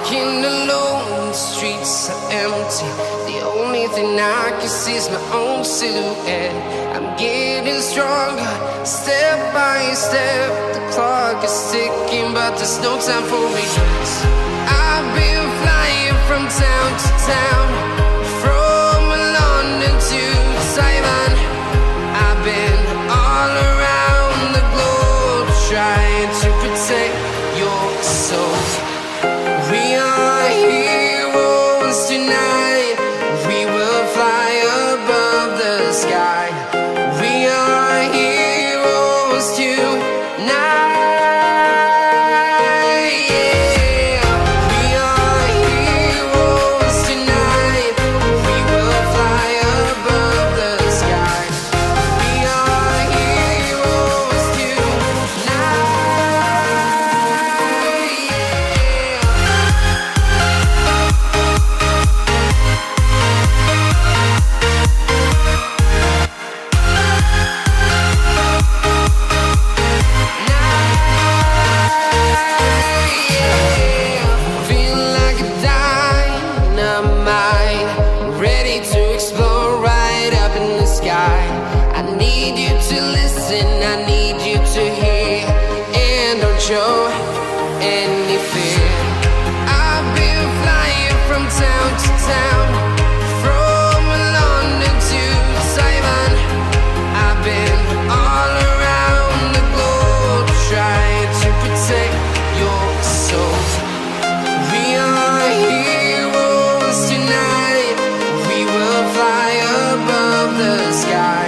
walking alone, the streets are empty. The only thing I can see is my own silhouette. I'm getting stronger, step by step. The clock is ticking, but there's no time for regrets. I've been flying from town to town, from London to Taiwan. I've been all around the globe, trying to protect your soul. We are heroes tonight. We will fly above the sky. We are heroes tonight. Yeah. We are heroes tonight. We will fly above the sky. We are heroes tonight. Feel like a dynamite, ready to explode right up in the sky. I need you to listen, I need you to hear, and don't show any fear. I've been flying from town to town, from London to Taiwan. I've been all around the globe, trying to protect your soul. We are heroes tonight. We will fly above the sky.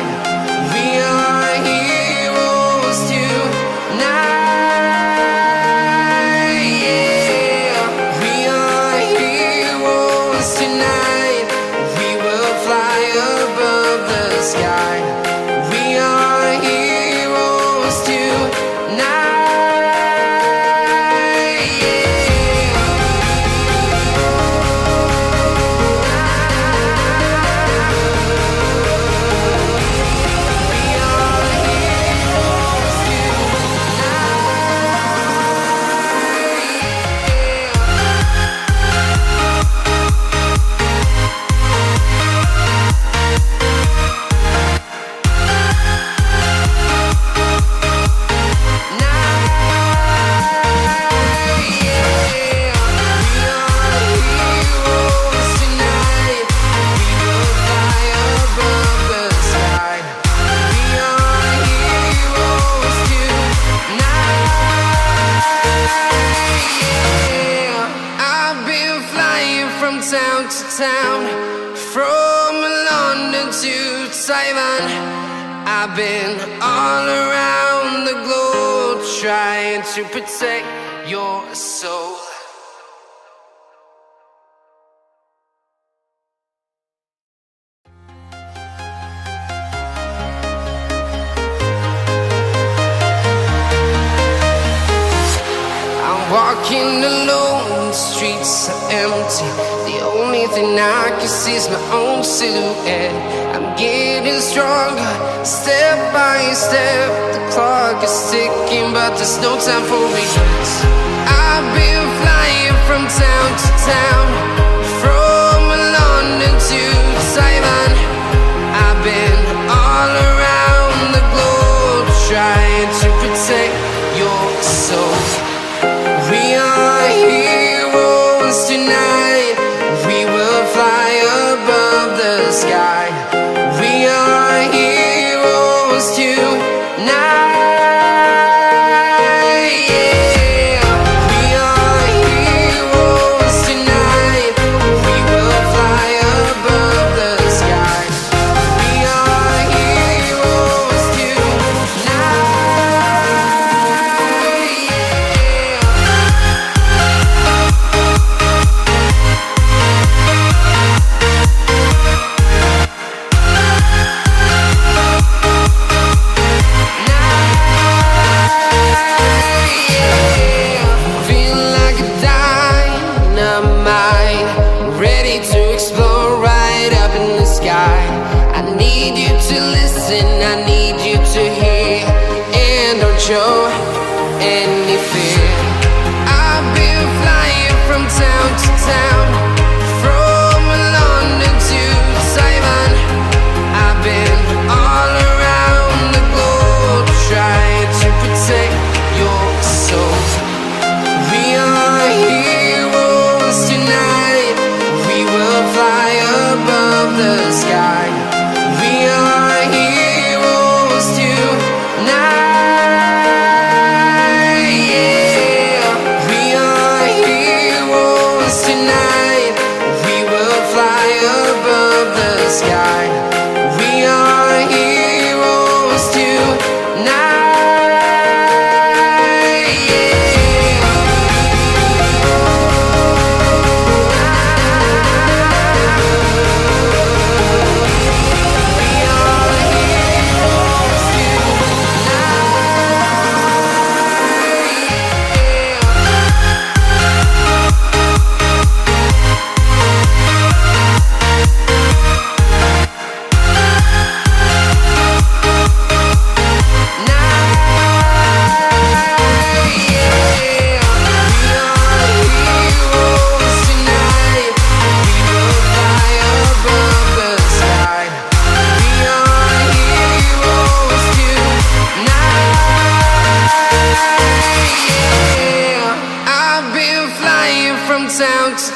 We are heroes tonight. Yeah. We are heroes tonight. We will fly above the sky. We are heroes tonight. I've been flying from town to town, from London to Taiwan. I've been all around the globe, trying to protect your soul. I'm walking alone, the streets are empty. The only thing I can see is my own silhouette. I'm getting stronger, step by step. The clock is ticking, but there's no time for regrets. I've been flying from town to town, from London to Taiwan. I've been all around the globe, trying to protect your soul. We are heroes tonight. We will fly above the sky. We are heroes tonight. Yeah. We are heroes tonight. We will fly above the sky. We are heroes tonight. Feel like a dynamite, ready to explode right up in the sky. I need you to listen, I need you to hear, and don't show any fear. I've been flying from town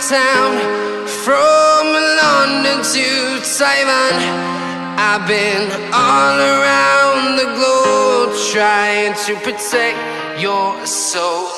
town, from London to Taiwan. I've been all around the globe trying to protect your soul.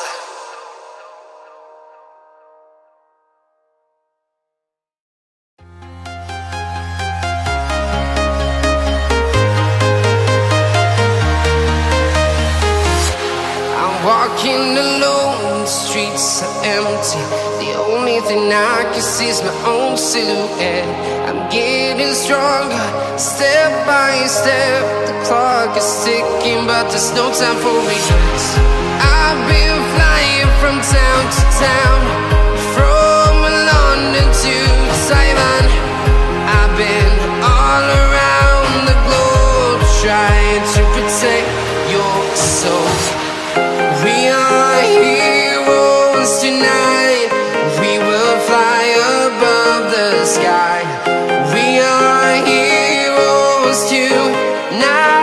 Walking alone, the streets are empty. The only thing I can see is my own silhouette. I'm getting stronger, step by step. The clock is ticking, but there's no time for regrets. I've been flying from town to town, from London to Taiwan. I've been all around the globe trying to protect your soul. We are heroes tonight. We will fly above the sky. We are heroes tonight.